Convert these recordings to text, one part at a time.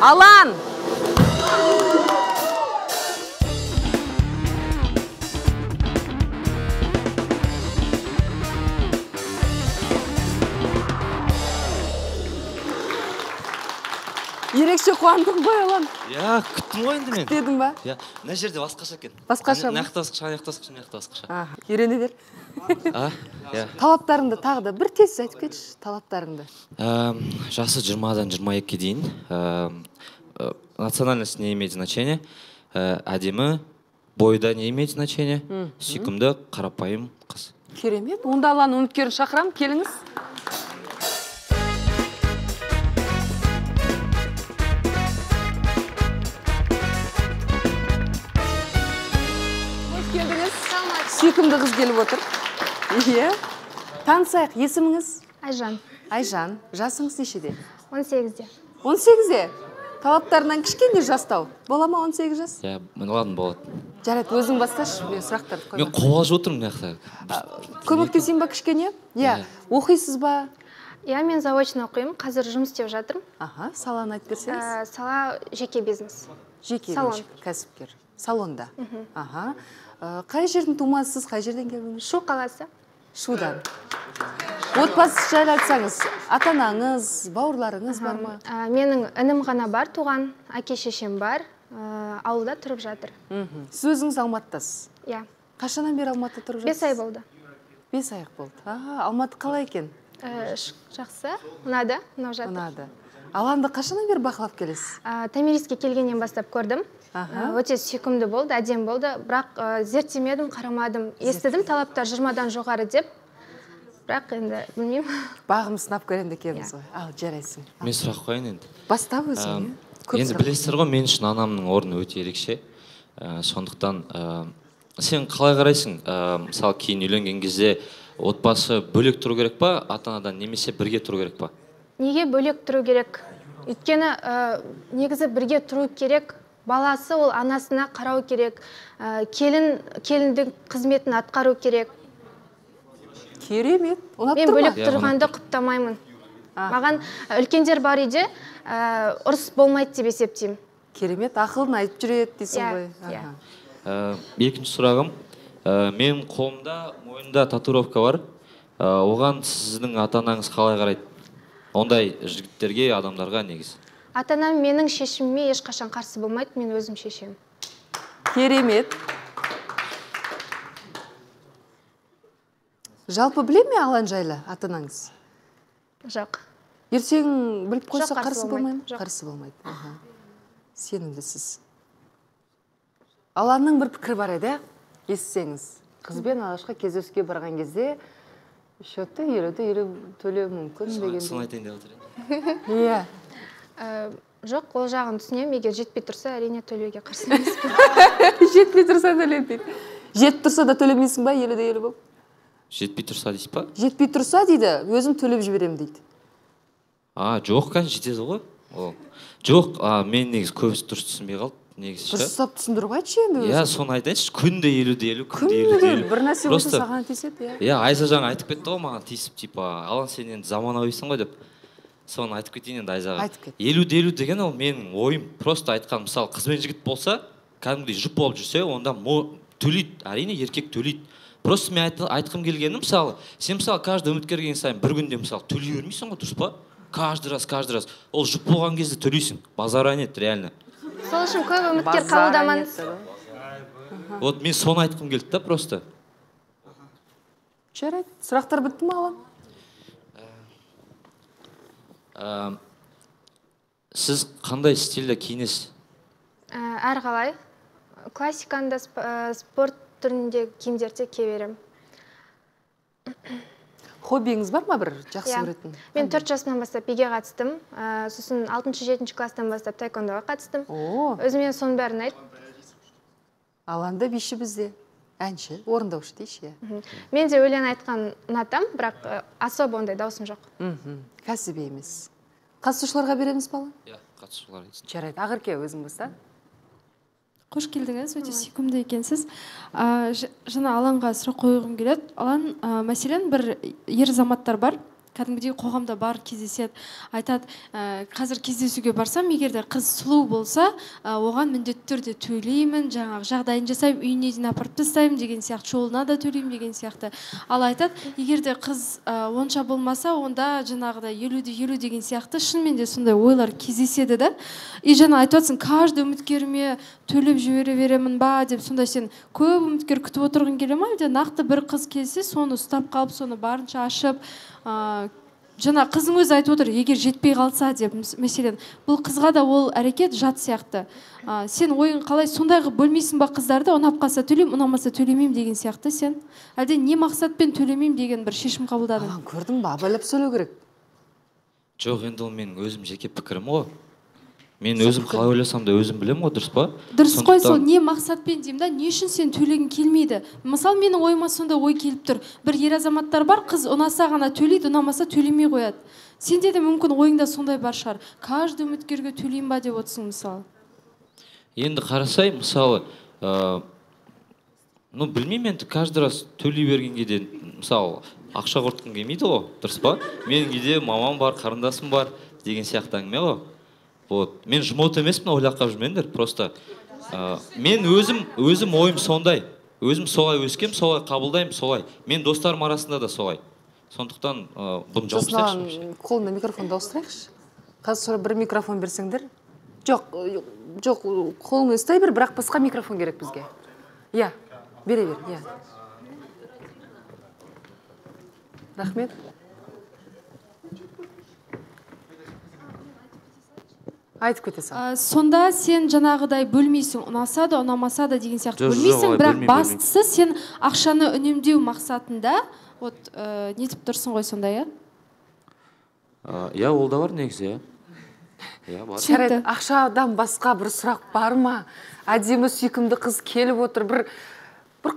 Алан! Ерекше қуандың ба, Алан? Я, күттім ғой енді мен. Күттедің ба? Я, мына жерде басқаша екен. Басқаша ма? Наяқты басқаша. Үйрене бер. Я. Талаптарыңды тағы да бір тез айтып кетші, талаптарыңды. Жасы 20-дан 22-ге дейін. Национальность не имеет значения. Әдемі, бойда не имеет значения. Сүйкімді, қарапайым қыз. Керемет. Онда Алан үміткерін шақырам, келіңіз. Қош келдіңіз. Сүйкімді қыз келіп отыр. Иә. Танысайық, есіміңіз? Айжан. Айжан. Жасыңыз нешеде? 18-де. 18-де? Талаптарынан кішкене жастау. Бола ма 18 жас? Я, ладно, болады. Жарайды, өзің басташы, мен сұрақтарды қоймам. Мен қобалжып отырмын мына Көмектесейін ба кішкене? Иә. Оқисыз ба? Иә, мен заочно оқимын. Қазір жұмыс істеп жатырмын. Саланы айтып берсеңіз? Сала жеке бизнес. Жеке Салон. кәсіпкер. Салонда. Қай жердің тумасысыз, қай жерден келдіңіз? Шу қаласы. Шудан. Отбасы жайлы айтсаңыз, ата-анаңыз, бауырларыңыз бар ма? Менің інім ғана бар, туған, әке-шешем бар. Ауылда тұрып жатыр. Сіз өзіңіз Алматыдасыз? Иә. Қашаннан бері Алматыда тұрып жатырсыз? 5 ай болды. 5 ай болды. Алматы қалай екен? Жақсы. Ұнады, ұнап жатыр. Ұнады. Аланды қашаннан бері бақылап келесіз? Томириске келгеннен бастап көрдім. Өте сүйкімді болды, әдем болды. Бірақ зерттемедім, қарамадым. Естідім, талаптар 20-дан жоғары деп. Бірақ енді білмеймін. Бағым сынап көрем декеніңіз ғой. Ал, жарайсың. Мен сұрақ қойын енді. Бастап өзің. Енді білесіздер ғой, мен үшін анамның орны өте ерекше. Сондықтан сен қалай қарайсың? Мысалы, кейін үйленген кезде отбасы бөлек тұру керек па, ата-анадан немесе бірге тұру керек па? Неге бөлек тұру керек? Өйткені негізі бірге тұру керек. Баласы ол анасына қарау керек. Келіндің қызметін атқару керек. Керемет. Мен бөлек тұрғанды құптамаймын. Маған үлкендер бар үйде ұрыс болмайды деп есептеймін. Керемет, ақылын айтып жүреді дейсің ғой. Екінші сұрағым, менің қолымда, мойнында татуировка бар. Оған сіздің ата-анаңыз қалай қарайды? Ондай жігіттерге, адамдарға негіз. Ата-анам менің шешіміме ешқашан қарсы болмайды, мен өзім шешемін. Керемет. Жалпы біле ме Алан жайлы ата-анаңыз? Жоқ. Ертең біліп қойса қарсы болмайды ма? Жоқ. Қарсы болмайды. Сенімдісіз. Аланның бір пікірі бар еді, естісеңіз. Қызбен алғашқы кездесуге барған кезде счетты елу төлеу мүмкін деген. Соны айтайын деп отыр. Иә. Жоқ, ол жағын түсінемін, егер жетпей тұрса, әрине төлеуге қарсы емеспін. Жетпей тұрса төлемейді. Жетіп тұрса да төлемейсің ба, елуде елу болып? Жетпей тұрса дейсіз ба? Жетпей тұрса дейді, өзім төлеп жіберем дейді. Жоқ, кән жетеді ғой. Жоқ, мен негіз көбісі дұрыс түсінбей қалды. Дұрыстап түсіндіріп айтшы енді өзі. Иә, соны айтайыншы, күнде елуде елу, бір нәрсе болса саған тиіседі. Иә, Айза жаңа айтып кетті ғой маған тиісіп, типа, Алан сен енді заманауисың ғой деп. Соны айтып кетейін енді Айзаға. Елуде елу деген ол менің ойым. Просто айтқан, мысалы, қыз бен жігіт болса, кәдімгідей жұп болып жүрсе, онда төлейді, әрине еркек төлейді. Просто мен айтқым келгені, мысалы, сен мысалы каждый үміткер келген сайын бір күнде мысалы төлей бермейсің ғой, дұрыс па? Каждый раз. Ол жұп болған кезде төлейсің. Базара нет, реально. Сол үшін көп үміткер қабылдамаңыз. Вот мен соны айтқым келді да просто. Жарайды. Сұрақтар бітті ме, Алан? Сіз қандай стильде киінесіз? Әр қалай. Классиканда, спорт түрінде киімдерде кие беремін. Хоббиіңіз бар ма бір жақсы көретін? Мен 4 жасынан бастап биге қатыстым. Сосын 6-7 класстан бастап таэквондоға қатыстым. Өзіме соның бәрін айт. Аланда биші бізде. Әнші, орындаушы дейші. Мен де өлең айтқан ұнатам, бірақ особо ондай даусым жоқ. Кәсіби емес. Қатысушыларға береміз бала? Иә, қатысушылар етсін. Жарайды, Ақерке өзің баста. Қош келдіңіз, өте сүйкімді екенсіз. Жаңа Аланға сұрақ қойғым келеді. Алан, мәселен бір ер заматтар бар. кәдімгідей қоғамда бар кездеседі. Айтады, қазір кездесуге барсам, егер де қыз сұлу болса, оған міндетті түрде төлеймін, жаңағы жағдайын жасаймын, үйіне дейін апарып тастаймын деген сияқты, жолына да төлеймін деген сияқты. Ал айтады, егер де қыз онша болмаса, онда жаңағыдай 50-50 деген сияқты шынымен де сондай ойлар кездеседі да. И жаңа айтып жатсың, каждый үміткеріме төлеп жібере беремін ба деп, сонда сен көп үміткер күтіп отырғың келе ма? Нақты бір қыз келсе, соны ұстап қалып, соны барынша ашып, жаңа қызың өзі айтып отыр, егер жетпей қалса деп, мәселен, бұл қызға да ол әрекет жат сияқты. Сен ойың қалай, сондайғы бөлмейсің ба қыздарды, ұнап қалса төлеймін, ұнамаса төлемеймін деген сияқты сен? Әлде не мақсатпен төлемеймін деген бір шешім қабылдадың? Көрдің ба, абайлап сөйлеу керек. Жоқ, енді ол менің өзім жеке пікірім ғой. Мен өзім қалай ойласам да өзім білем ғой, дұрыс па? Дұрыс қой, сол не мақсатпен деймін да, не үшін сен төлегің келмейді? Мысалы, менің ойыма сонда ой келіп тұр. Бір ер азаматтар бар, қыз ұнаса ғана төлейді, ұнамаса төлемей қояды. Сенде де мүмкін ойыңда сондай бар шығар. Каждый үміткерге төлеймін ба деп отырсың мысалы. Енді қарасай, мысалы, білмеймін, енді каждый раз төлей бергенге де, мысалы, ақша құртқым келмейді ғой, дұрыс па? Менің үйде мамам бар, қарындасым бар деген сияқты әңгіме ғой. Мен жұмот емеспін, ойлаққа жүрмеңдер, просто мен өзім ойым сондай. Өзім солай өскем, солай қабылдаймын, солай. Мен достарым арасында да солай. Сондықтан бұны жауып істейікші. Қолында микрофонды ауыстырайықшы. Қазір бір микрофон берсеңдер. Жоқ, қолыңды ұстай бер, бірақ басқа микрофон керек бізге. Иә, бере бер, иә. Рахмет. Айтып кете сал. Сонда сен жаңағыдай бөлмейсің, ұнаса да, ұнамаса да деген сияқты бөлмейсің, бірақ бастысы сен ақшаны үнемдеу мақсатында нетіп тұрсың ғой сонда, иә? Иә, ол да бар негізі, иә. Жарайды, ақшадан басқа бір сұрақ бар ма? Әдемі сүйкімді қыз келіп отыр, бір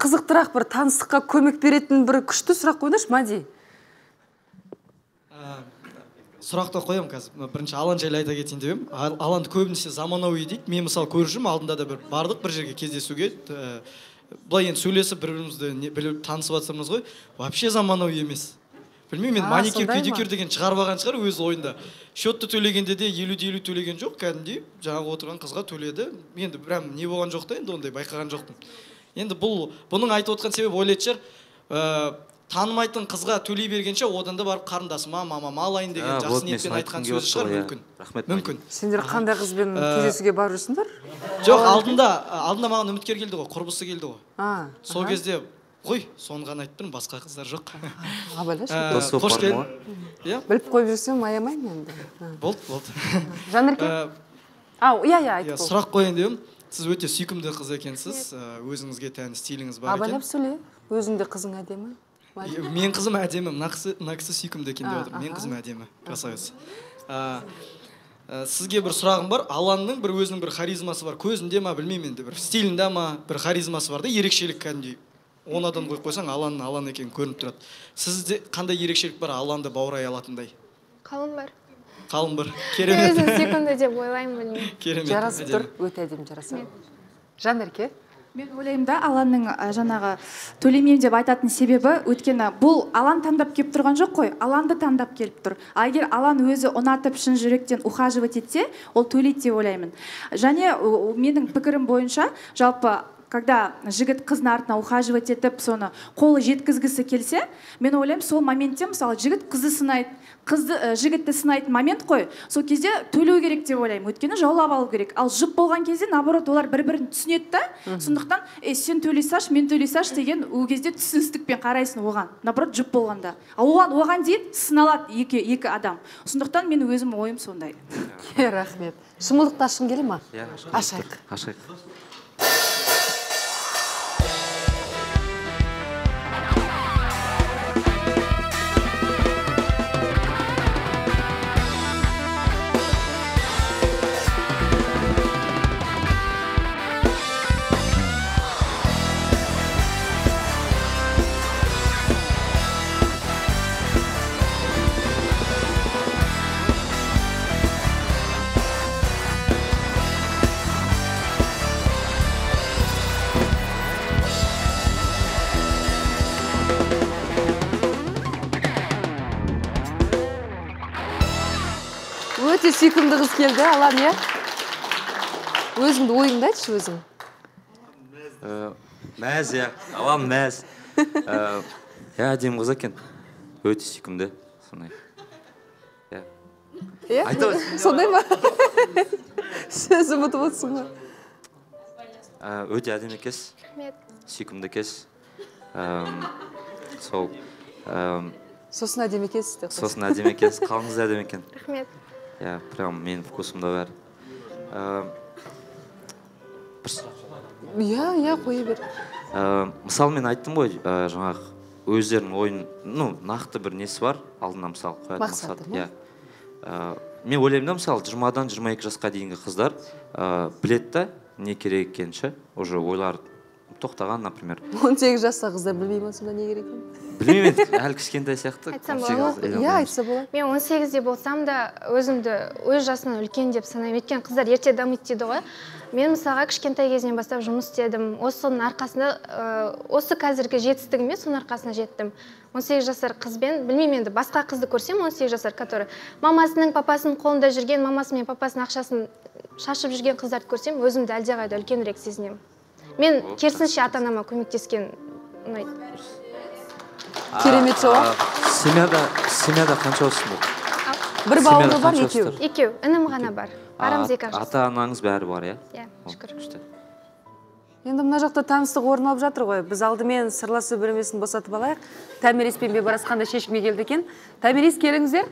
қызықтырақ, бір таныстыққа көмек беретін бір күшті сұрақ қойыңдаршы, Мади. Сұрақты қоям қазір. Бірінші Алан жайлы айта кетейін деп едім. Аланды көбінесе заманауи дейді. Мен мысалы көріп жүрмін, алдында да бардық бір жерге кездесуге. Былай енді сөйлесіп бір-бірімізді біліп танысып жатырмыз ғой. Вообще заманауи емес. Білмеймін, мен маникюр, педикюр деген шығарып алған шығар өз ойында. Счетты төлегенде де 50-50 төлеген жоқ, кәдімгідей жаңағы отырған қызға төледі. Енді прям не болған жоқ та, енді ондай байқаған жоқпын. Енді бұның айтып отқан себебі ойлайтын шығар, танымайтын қызға төлей бергенше одан да барып қарындасыма, мамама алайын деген жақсы ниетпен айтқан сөзі шығар, мүмкін. Мүмкін. Сендер қандай қызбен кездесуге барып жүрсіңдер? Жоқ, алдында маған үміткер келді ғой, құрбысы келді ғой. Сол кезде ғой, соны ғана айтып тұрмын, басқа қыздар жоқ. Қош келдің. Біліп қойып жүрсем, аямаймын енді. Болды. Жанерке? Иә, айтып қой. Сұрақ қойын деймін. Сіз өте сүйкімді қыз екенсіз, өзіңізге тән стиліңіз бар екен. Абайлап сөйле, өзіңде қызың әдемі. Мен қызым әдемі, мына кісі сүйкімді екен деп отыр. Мен қызым әдемі, красавица. Сізге бір сұрағым бар. Аланның бір өзінің бір харизмасы бар. Көзінде ма, білмеймін енді, бір стилінде ма, бір харизмасы бар да, ерекшелік кәдімгідей. 10 адам қойып қойсаң, Алан екен көрініп тұрады. Сізде қандай ерекшелік бар Аланды баурай алатындай? Қалың бар. Қалың бар. Керемет. Өзім сүйкімді деп ойлаймын, білмеймін. Керемет. Жарасып тұр, өте әдемі жарасады. Жанерке? Мен ойлаймын да, Аланның жаңағы төлемеймін деп айтатын себебі, өйткені бұл Алан таңдап келіп тұрған жоқ қой, Аланды таңдап келіп тұр. Егер Алан өзі ұнатып шын жүректен ухаживать етсе, ол төлейді деп ойлаймын. Және менің пікірім бойынша, жалпы когда жігіт қыздың артына ухаживать етіп, соны қолы жеткізгісі келсе, мен ойлаймын, сол моментте, мысалы, жігіт қызды сынайды, жігітті сынайтын момент қой, сол кезде төлеу керек деп ойлаймын, өйткені жаулап алу керек. Ал жұп болған кезде, наоборот, олар бір-бірін түсінеді да, сондықтан, сен төлей саш, мен төлей саш деген ол кезде түсіністікпен қарайсың оған, наоборот, жұп болғанда. Ал оған дейін сыналады екі адам. Сондықтан мен өзім ойым сондай. Рахмет. Шымылдықты ашқың келе ма? Ашайық. Өте сүйкімді қыз келді, Алан, иә? Өзіңді ойыңды айтшы өзің. Мәз, иә. Алан мәз. Иә, әдемі қыз екен. Өте сүйкімді. Сондай. Иә? Сондай ма? Сөз ұмытып отырсың ба? Өте әдемі екенсіз. Рахмет. Сүйкімді екенсіз. Сол. Сосын әдемі екенсіз. Сосын әдемі екенсіз. Қалыңыз әдемі екен. Рахмет. Иә, прям менің вкусымда бәрі. Иә, қойы бер. Мысалы, мен айттым ғой, жаңағы өздерінің ойын, нақты бір несі бар, алдында мысалы қоятын мақсат. Иә. Мен ойлаймын да, мысалы, 20-дан 22 жасқа дейінгі қыздар білет та не керек екенші, уже ойлар тоқтаған, например. 18 жаста қыздар білмеймін сонда не керек екен? Білмеймін, әлі кішкентай сияқты. Айтсам болады? Иә, айтса болады. Мен 18-де болсам да өзімді өз жасынан үлкен деп санаймын. Өйткені қыздар ерте дамиды дейді ғой. Мен мысалға кішкентай кезінен бастап жұмыс істедім. Осының арқасында, осы қазіргі жетістігіме соның арқасына жеттім. 18 жасар қызбен, білмеймін енді, басқа қызды көрсем, 18 жасар, который мамасының, папасының қолында жүрген, мамасы мен папасының ақшасын шашып жүрген қыздарды көрсем, өзімді әлдеқайда үлкенірек сезінемін. Мен керісінше ата-анама көмектескен ұнайды. Керемет жауап. Семьяда қанша осында? Бір бауыры бар, екеу. Екеу, інім ғана бар. Арамыз 2 жас. Ата-анаңыз бәрі бар, иә? Иә, шүкір. Енді мына жақта таныстық орын алып жатыр ғой. Біз алдымен сырласу бөлмесін босатып алайық. Тәмерис пен Бейбарыс қандай шешімге келді екен? Тәмерис, келіңіздер.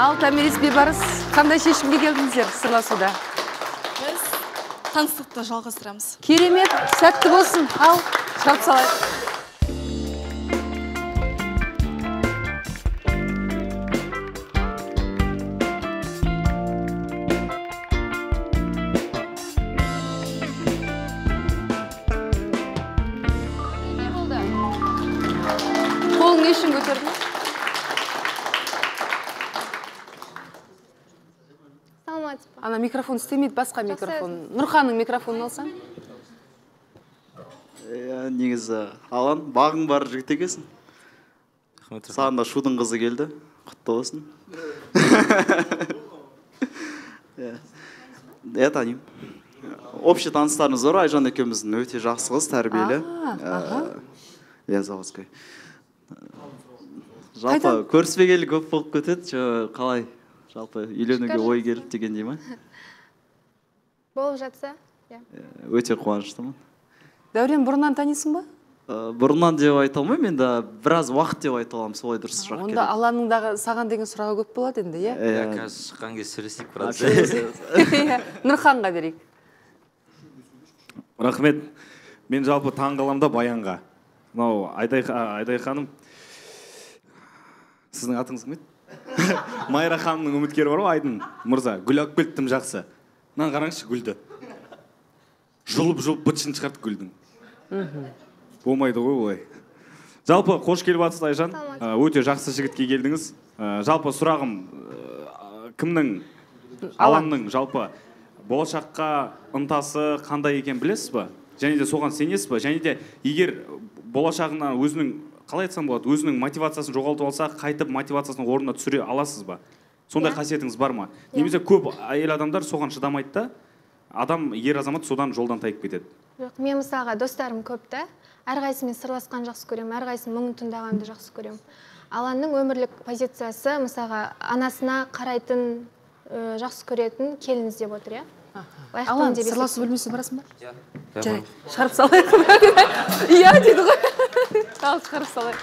Ал Тәмерис, Бейбарыс, қандай шешімге келдіңіздер сырласуда? Біз таныстықты жалғастырамыз. Керемет, сәтті болсын. Ал, шығарып салайық. Не болды? Қолың не үшін көтердің? Ана микрофон істемейді, басқа микрофон. Нұрханның микрофонын алсаң? Негізі, Алан, бағың бар жігіт екенсің. Саған да шудың қызы келді. Құтты болсын. Я танимын. Общий таныстарымыз бар, Айжан екеуміздің өте жақсы қыз, тәрбиелі. Я заводской. Жалпы, көріспегелі көп болып кетеді, қалай? Жалпы, үйленуге ой келіп дегендей ма? Болып жатса, өте қуаныштымын. Дәурен, бұрыннан танисың ба? Бұрыннан деп айта алмаймын, енді біраз уақыт деп айта аламын, солай дұрыс сұрақ келеді. Онда Аланның саған деген сұрағы көп болады енді, иә? Қазір шыққан кез сөйлесейік біраз. Нұрханға берейік. Рахмет. Мен жалпы таң қаламда Баянға. Мынау Айдай ханым, сіздің атыңыз кім еді? Майра ханымның үміткері бар ғой, Айдын мырза, гүл алып келді, тым жақсы. Мынаны қараңызшы гүлді. Жұлып бытшын шығарды гүлдің. Болмайды ғой олай. Жалпы қош келіп жатсыз Айжан. Өте жақсы жігітке келдіңіз. Жалпы сұрағым, кімнің, Аланның жалпы болашаққа ынтасы қандай екен білесіз ба? Және де соған сенесіз ба? Және де егер болашағына өзінің, қалай айтсам болады, өзінің мотивациясын жоғалтып алса, қайтып мотивациясының орнына түсіре аласыз ба? Сондай қасиетіңіз бар ма? Немесе көп әйел адамдар соған шыдамайды да, ер азамат содан жолдан тайып кетеді. Жоқ, мен мысалға достарым көп та, әрқайсымен сырласқан жақсы көремін, әрқайсымен мұңын тыңдағанды жақсы көремін. Аланның өмірлік позициясы мысалға анасына қарайтын, жақсы көретін келін іздеп отыр, иә? Алан, сырласу бөлмесіне барасың ба? Жай, шығарып салайық. Иә, дейді ғой. Ал, шығарып салайық.